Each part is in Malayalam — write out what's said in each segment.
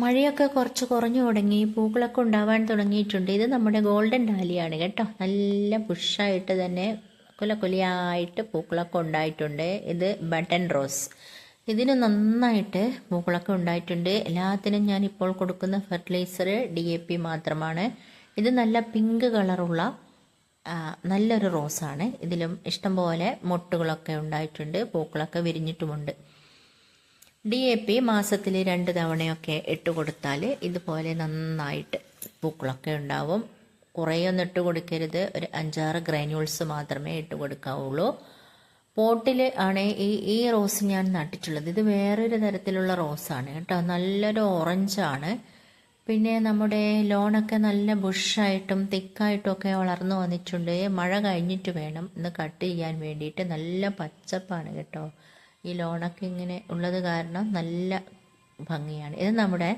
മഴയൊക്കെ കുറച്ച് കുറഞ്ഞു തുടങ്ങി, പൂക്കളൊക്കെ ഉണ്ടാവാൻ തുടങ്ങിയിട്ടുണ്ട്. ഇത് നമ്മുടെ ഗോൾഡൻ ഡാലിയാണ് കേട്ടോ. നല്ല ബുഷായിട്ട് തന്നെ കൊലയായിട്ട് പൂക്കളൊക്കെ ഉണ്ടായിട്ടുണ്ട്. ഇത് ബട്ടൺ റോസ്. ഇതിന് നന്നായിട്ട് പൂക്കളൊക്കെ ഉണ്ടായിട്ടുണ്ട്. എല്ലാത്തിനും ഞാൻ ഇപ്പോൾ കൊടുക്കുന്ന ഫെർട്ടിലൈസർ DAP മാത്രമാണ്. ഇത് നല്ല പിങ്ക് കളറുള്ള നല്ലൊരു റോസാണ്. ഇതിലും ഇഷ്ടംപോലെ മൊട്ടുകളൊക്കെ ഉണ്ടായിട്ടുണ്ട്, പൂക്കളൊക്കെ വിരിഞ്ഞിട്ടുമുണ്ട്. DAP മാസത്തിൽ 2 തവണയൊക്കെ ഇട്ട് കൊടുത്താൽ ഇതുപോലെ നന്നായിട്ട് പൂക്കളൊക്കെ ഉണ്ടാവും. കുറേയൊന്നും ഇട്ട് കൊടുക്കരുത്, ഒരു 5-6 ഗ്രാന്യൂൾസ് മാത്രമേ ഇട്ട് കൊടുക്കാവുള്ളൂ. പോട്ടിൽ ആണ് ഈ റോസ് ഞാൻ നട്ടിട്ടുള്ളത്. ഇത് വേറൊരു തരത്തിലുള്ള റോസാണ് കേട്ടോ, നല്ലൊരു ഓറഞ്ചാണ്. പിന്നെ നമ്മുടെ ലോണൊക്കെ നല്ല ബുഷായിട്ടും തിക്കായിട്ടും ഒക്കെ വളർന്നു വന്നിട്ടുണ്ട്. മഴ കഴിഞ്ഞിട്ട് വേണം ഇന്ന് കട്ട് ചെയ്യാൻ വേണ്ടിയിട്ട്. നല്ല പച്ചപ്പാണ് കേട്ടോ, ഈ ലോണൊക്കെ ഇങ്ങനെ ഉള്ളത് കാരണം നല്ല ഭംഗിയാണ്. ഇത് നമ്മുടെ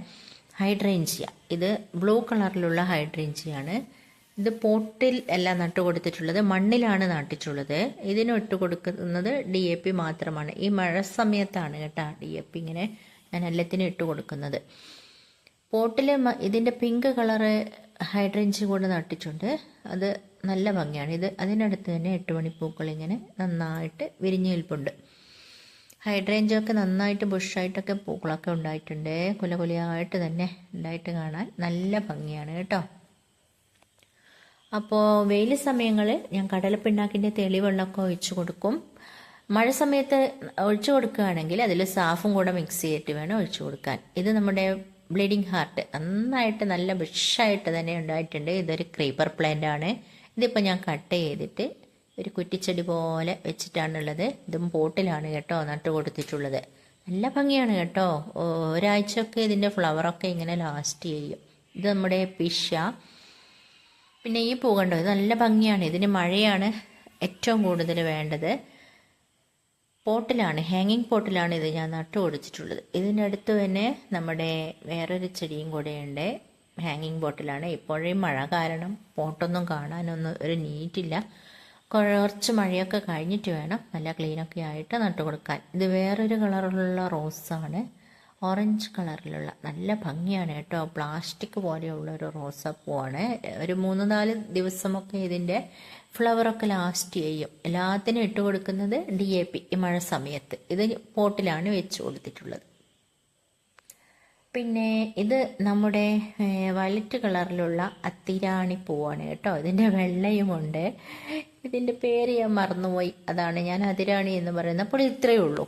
ഹൈഡ്രേഞ്ചിയ. ഇത് ബ്ലൂ കളറിലുള്ള ഹൈഡ്രേഞ്ചിയാണ്. ഇത് പോട്ടിൽ അല്ല നട്ടു കൊടുത്തിട്ടുള്ളത്, മണ്ണിലാണ് നട്ടിട്ടുള്ളത്. ഇതിന് ഇട്ട് കൊടുക്കുന്നത് DAP മാത്രമാണ്. ഈ മഴ സമയത്താണ് കേട്ടോ DAP ഇങ്ങനെ ഞാൻ എല്ലാത്തിനും ഇട്ട് കൊടുക്കുന്നത്. പോട്ടിൽ ഇതിൻ്റെ പിങ്ക് കളറ് ഹൈഡ്രേഞ്ചി കൂടെ നട്ടിട്ടുണ്ട്. അത് നല്ല ഭംഗിയാണ്. ഇത് അതിനടുത്ത് തന്നെ 8 മണിപ്പൂക്കൾ ഇങ്ങനെ നന്നായിട്ട് വിരിഞ്ഞു നിൽപ്പുണ്ട്. ഹൈഡ്രേഞ്ചൊക്കെ നന്നായിട്ട് ബുഷായിട്ടൊക്കെ പൂക്കളൊക്കെ ഉണ്ടായിട്ടുണ്ട്. കൊലയായിട്ട് തന്നെ ഉണ്ടായിട്ട് കാണാൻ നല്ല ഭംഗിയാണ് കേട്ടോ. അപ്പോൾ വെയിൽ സമയങ്ങളിൽ ഞാൻ കടലപ്പിണ്ണാക്കിൻ്റെ തെളിവെള്ളമൊക്കെ ഒഴിച്ചു കൊടുക്കും. മഴ സമയത്ത് ഒഴിച്ചു കൊടുക്കുകയാണെങ്കിൽ അതിൽ സാഫും കൂടെ മിക്സ് ചെയ്തിട്ട് വേണം ഒഴിച്ചു കൊടുക്കാൻ. ഇത് നമ്മുടെ ബ്ലീഡിങ് ഹാർട്ട് നന്നായിട്ട് നല്ല ബുഷായിട്ട് തന്നെ ഉണ്ടായിട്ടുണ്ട്. ഇതൊരു ക്രീപ്പർ പ്ലാന്റ് ആണ്. ഇതിപ്പോൾ ഞാൻ കട്ട് ചെയ്തിട്ട് ഒരു കുറ്റിച്ചെടി പോലെ വെച്ചിട്ടാണുള്ളത്. ഇതും പോട്ടിലാണ് കേട്ടോ നട്ട് കൊടുത്തിട്ടുള്ളത്. നല്ല ഭംഗിയാണ് കേട്ടോ. ഒരാഴ്ചയൊക്കെ ഇതിൻ്റെ ഫ്ലവറൊക്കെ ഇങ്ങനെ ലാസ്റ്റ് ചെയ്യും. ഇത് നമ്മുടെ പിഷ. പിന്നെ ഈ പൂ കണ്ടോ, ഇത് നല്ല ഭംഗിയാണ്. ഇതിന് മഴയാണ് ഏറ്റവും കൂടുതൽ വേണ്ടത്. പോട്ടിലാണ്, ഹാങ്ങിങ് പോട്ടിലാണ് ഇത് ഞാൻ നട്ട് കൊടുത്തിട്ടുള്ളത്. ഇതിൻ്റെ അടുത്ത് തന്നെ നമ്മുടെ വേറൊരു ചെടിയും കൂടെയുണ്ട്, ഹാങ്ങിങ് പോട്ടിലാണ്. ഇപ്പോഴേ മഴ കാരണം പോട്ടൊന്നും കാണാനൊന്നും ഒരു നീറ്റില്ല. കുറച്ച് മഴയൊക്കെ കഴിഞ്ഞിട്ട് വേണം നല്ല ക്ലീനൊക്കെ ആയിട്ട് നട്ടു കൊടുക്കാൻ. ഇത് വേറൊരു കളറിലുള്ള റോസാണ്, ഓറഞ്ച് കളറിലുള്ള. നല്ല ഭംഗിയാണ് കേട്ടോ. പ്ലാസ്റ്റിക് പോലെയുള്ള ഒരു റോസാപ്പൂവാണ്. ഒരു 3-4 ദിവസമൊക്കെ ഇതിൻ്റെ ഫ്ലവറൊക്കെ ലാസ്റ്റ് ചെയ്യും. എല്ലാത്തിനും ഇട്ട് കൊടുക്കുന്നത് DAP ഈ മഴ സമയത്ത്. ഇത് പോട്ടിലാണ് വെച്ച് കൊടുത്തിട്ടുള്ളത്. പിന്നെ ഇത് നമ്മുടെ വയലറ്റ് കളറിലുള്ള അത്തിരാണി പൂവാണ് കേട്ടോ. ഇതിൻ്റെ വെള്ളയുമുണ്ട്. ഇതിൻ്റെ പേര് ഞാൻ മറന്നുപോയി, അതാണ് ഞാൻ അതിരാണി എന്ന് പറയുന്നത്. അപ്പോൾ ഇത്രയേ ഉള്ളൂ.